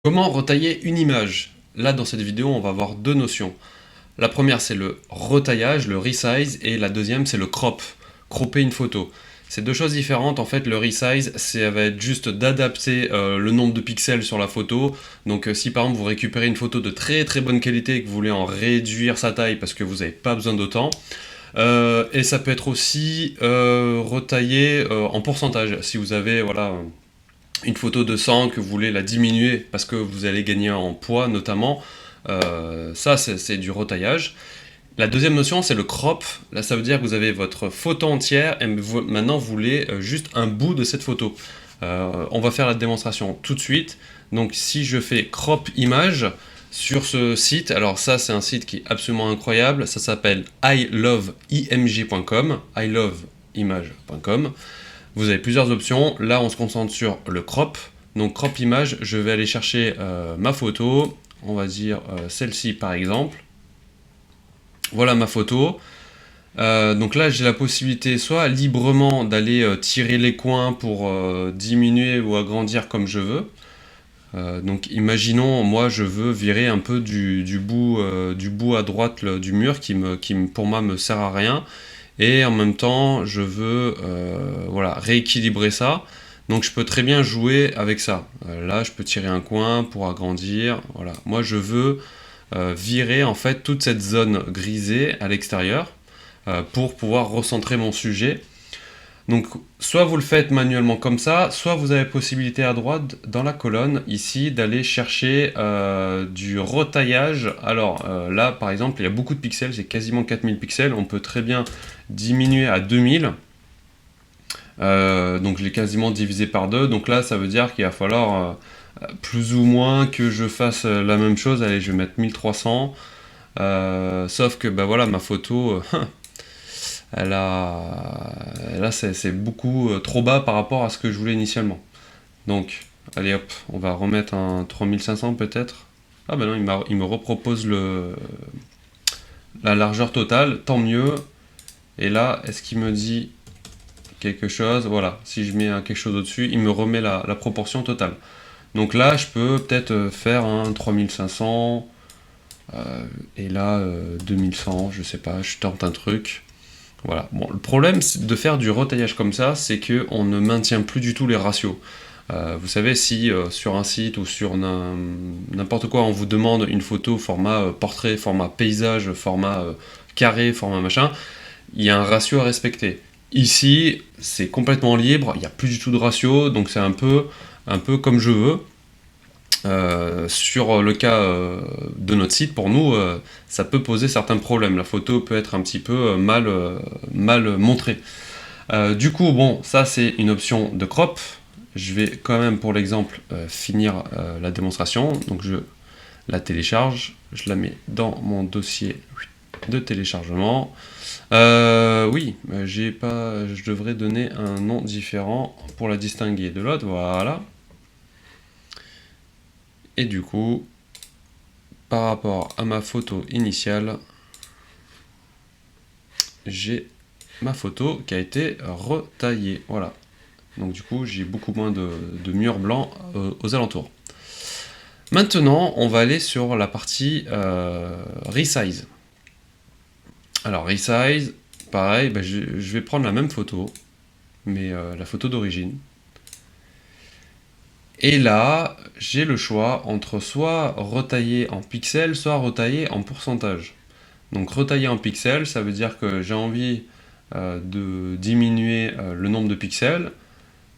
Comment retailler une image? Là, dans cette vidéo, on va voir deux notions. La première, c'est le retaillage, le resize, et la deuxième, c'est le crop, cropper une photo. C'est deux choses différentes. En fait, le resize, ça va être juste d'adapter le nombre de pixels sur la photo. Donc, si par exemple, vous récupérez une photo de très très bonne qualité et que vous voulez en réduire sa taille parce que vous n'avez pas besoin d'autant, et ça peut être aussi retaillé en pourcentage. Si vous avez, voilà, une photo de 100 que vous voulez la diminuer parce que vous allez gagner en poids notamment, ça c'est du retaillage. La deuxième notion c'est le crop. Là ça veut dire que vous avez votre photo entière et maintenant vous voulez juste un bout de cette photo. On va faire la démonstration tout de suite. Donc si je fais crop image sur ce site, alors ça c'est un site qui est absolument incroyable, ça s'appelle iloveimg.com, iloveimage.com. Vous avez plusieurs options. Là, on se concentre sur le crop. Donc, crop image, je vais aller chercher ma photo. On va dire celle-ci, par exemple. Voilà ma photo. Donc là, j'ai la possibilité soit librement d'aller tirer les coins pour diminuer ou agrandir comme je veux. Donc, imaginons, moi, je veux virer un peu du bout à droite du mur qui, pour moi, me sert à rien. Et en même temps, je veux voilà, rééquilibrer ça. Donc je peux très bien jouer avec ça. Là, je peux tirer un coin pour agrandir. Voilà. Moi, je veux virer en fait toute cette zone grisée à l'extérieur pour pouvoir recentrer mon sujet. Donc, soit vous le faites manuellement comme ça, soit vous avez possibilité à droite, dans la colonne, ici, d'aller chercher du retaillage. Alors, là, par exemple, il y a beaucoup de pixels, j'ai quasiment 4000 pixels. On peut très bien diminuer à 2000. Donc, je l'ai quasiment divisé par deux. Donc là, ça veut dire qu'il va falloir plus ou moins que je fasse la même chose. Allez, je vais mettre 1300. Sauf que, bah voilà, ma photo... là c'est beaucoup trop bas par rapport à ce que je voulais initialement. Donc, allez hop, on va remettre un 3500 peut-être. Ah ben non, il me repropose la largeur totale, tant mieux. Et là, est-ce qu'il me dit quelque chose? Voilà, si je mets quelque chose au-dessus, il me remet la proportion totale. Donc là, je peux peut-être faire un 3500, et là, 2100, je sais pas, je tente un truc. Voilà. Bon, le problème de faire du retaillage comme ça, c'est qu'on ne maintient plus du tout les ratios. Vous savez, si sur un site ou sur n'importe quoi, on vous demande une photo format portrait, format paysage, format carré, format machin, il y a un ratio à respecter. Ici, c'est complètement libre, il n'y a plus du tout de ratio, donc c'est un peu comme je veux. Sur le cas de notre site, pour nous, ça peut poser certains problèmes. La photo peut être un petit peu mal montrée. Du coup, bon, ça c'est une option de crop. Je vais quand même, pour l'exemple, finir la démonstration. Donc je la télécharge, je la mets dans mon dossier de téléchargement. Oui, je devrais donner un nom différent pour la distinguer de l'autre. Voilà. Et du coup, par rapport à ma photo initiale, j'ai ma photo qui a été retaillée. Voilà. Donc du coup, j'ai beaucoup moins de murs blancs aux alentours. Maintenant, on va aller sur la partie resize. Alors, resize, pareil, je vais prendre la même photo, mais la photo d'origine. Et là, j'ai le choix entre soit retailler en pixels, soit retailler en pourcentage. Donc retailler en pixels, ça veut dire que j'ai envie de diminuer le nombre de pixels.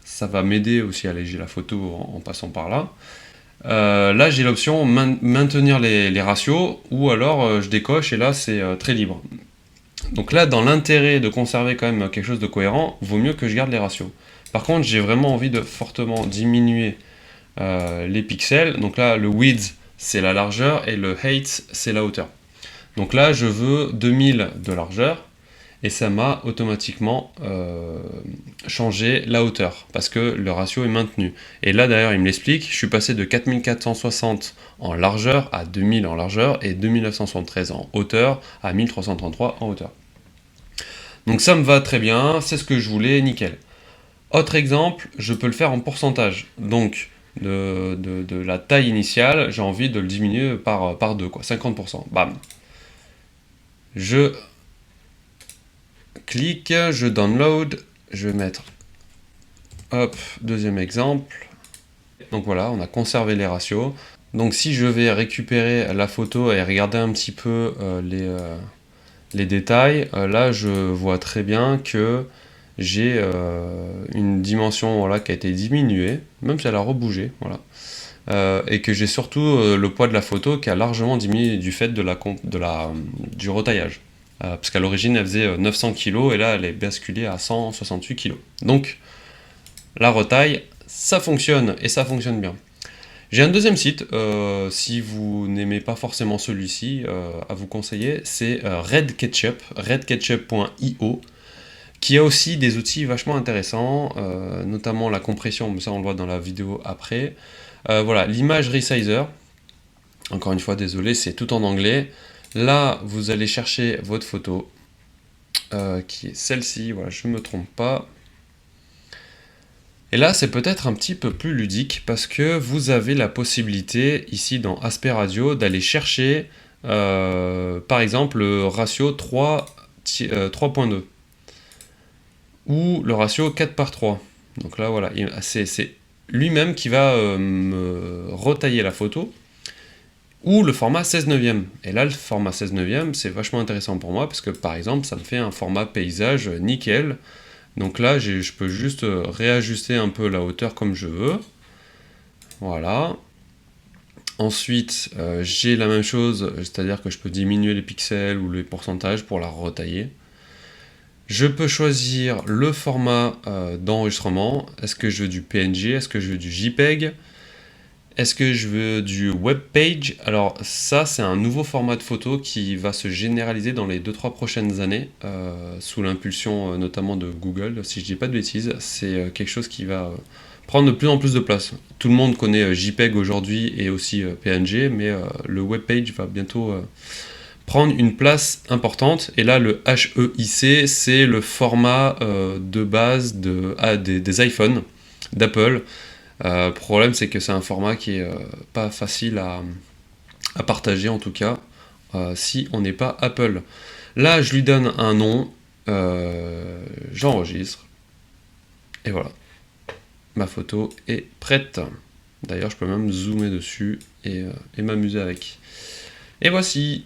Ça va m'aider aussi à alléger la photo en passant par là. Là, j'ai l'option maintenir les ratios, ou alors je décoche et là, c'est très libre. Donc là, dans l'intérêt de conserver quand même quelque chose de cohérent, vaut mieux que je garde les ratios. Par contre, j'ai vraiment envie de fortement diminuer les pixels. Donc là, le width, c'est la largeur, et le height, c'est la hauteur. Donc là, je veux 2000 de largeur, et ça m'a automatiquement changé la hauteur, parce que le ratio est maintenu. Et là, d'ailleurs, il me l'explique, je suis passé de 4460 en largeur à 2000 en largeur, et 2973 en hauteur à 1333 en hauteur. Donc ça me va très bien, c'est ce que je voulais, nickel. Autre exemple, je peux le faire en pourcentage. Donc, de la taille initiale, j'ai envie de le diminuer par 2, quoi, 50%. Bam. Je clique, je download, je vais mettre, hop, deuxième exemple. Donc voilà, on a conservé les ratios. Donc si je vais récupérer la photo et regarder un petit peu les détails, là je vois très bien que j'ai une dimension voilà, qui a été diminuée, même si elle a rebougé, voilà. Et que j'ai surtout le poids de la photo qui a largement diminué du fait du retaillage. Parce qu'à l'origine elle faisait 900 kg et là elle est basculée à 168 kg. Donc la retaille, ça fonctionne et ça fonctionne bien. J'ai un deuxième site, si vous n'aimez pas forcément celui-ci, à vous conseiller, c'est RedKetchup, redketchup.io, qui a aussi des outils vachement intéressants, notamment la compression, mais ça on le voit dans la vidéo après. Voilà, l'image resizer, encore une fois désolé, c'est tout en anglais. Là, vous allez chercher votre photo, qui est celle-ci, voilà, je ne me trompe pas. Et là, c'est peut-être un petit peu plus ludique parce que vous avez la possibilité, ici dans Aspect Radio, d'aller chercher, par exemple, le ratio 3.2 ou le ratio 4 par 3. Donc là, voilà, c'est lui-même qui va me retailler la photo ou le format 16 neuvième. Et là, le format 16 neuvième, c'est vachement intéressant pour moi parce que, par exemple, ça me fait un format paysage nickel. Donc là, je peux juste réajuster un peu la hauteur comme je veux. Voilà. Ensuite, j'ai la même chose, c'est-à-dire que je peux diminuer les pixels ou les pourcentages pour la retailler. Je peux choisir le format d'enregistrement. Est-ce que je veux du PNG? Est-ce que je veux du JPEG? Est-ce que je veux du webpage? Alors ça, c'est un nouveau format de photo qui va se généraliser dans les 2-3 prochaines années, sous l'impulsion notamment de Google, si je dis pas de bêtises. C'est quelque chose qui va prendre de plus en plus de place. Tout le monde connaît JPEG aujourd'hui et aussi PNG, mais le webpage va bientôt prendre une place importante. Et là, le HEIC, c'est le format de base des iPhones d'Apple. Le problème, c'est que c'est un format qui est pas facile à partager, en tout cas, si on n'est pas Apple. Là, je lui donne un nom, j'enregistre, et voilà. Ma photo est prête. D'ailleurs, je peux même zoomer dessus et m'amuser avec. Et voici.